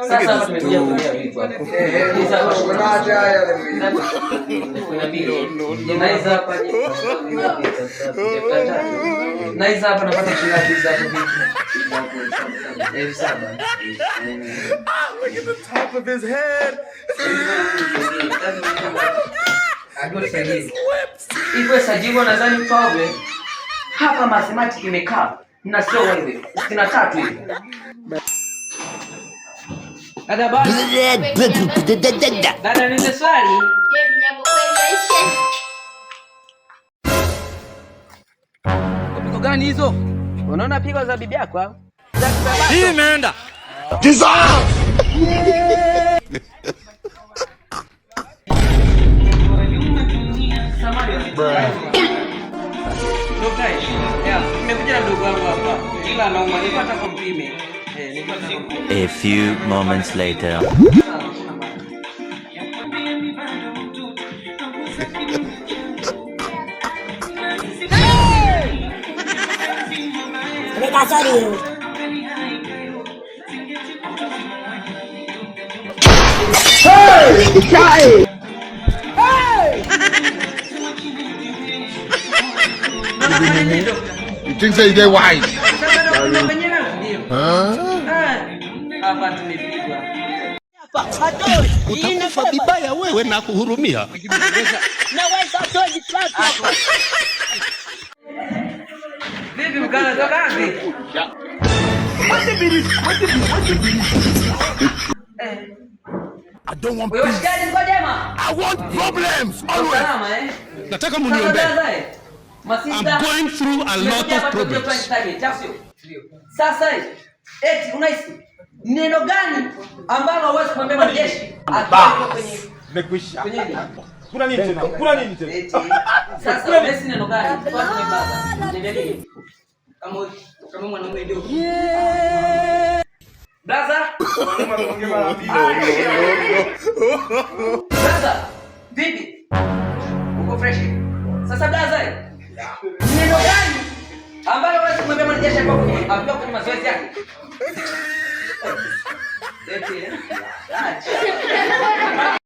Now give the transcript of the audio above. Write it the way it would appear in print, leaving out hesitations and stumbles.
Sasa hapa tumekuja kulia vitu hapo. Nice hapa. Nice hapa napata shilingi hizo hapo vipi? Look at the top of his head. Ipo sajibu nadhani problem. Hapa mathematics imekaa. Na sio wewe. Sina tatu hivi. Dada bana. Dada ni swali. Je, vinyago kweli Pigo gani hizo? Unaona pigo za bibi yako au? Hii imeenda. A few moments later. You think so? They wise? Utakufa vibaya wewe na kuhurumia. Vipi mkana toka wapi? I don't want Wewe peace. shikaji kwa jema. I want problems always. Salama Nataka muniombee. Masista. I'm going through a lot of problems. Sasa eti unahisi neno gani ambalo huwezi kumwambia mwanajeshi akiwa kwenye Nimekwisha. kwenye Kuna nini tena? Kuna nini tena? eti sasa unahisi neno gani? Kwanza ni baba. Niambie. Kama mwanaume ndio. Blaza. Blaza. Vipi? Uko fresh? Sasa blaza. Neno gani ambalo huwezi kumwambia mwanajeshi akiwa kwenye mazoezi yake? Eti. Acha.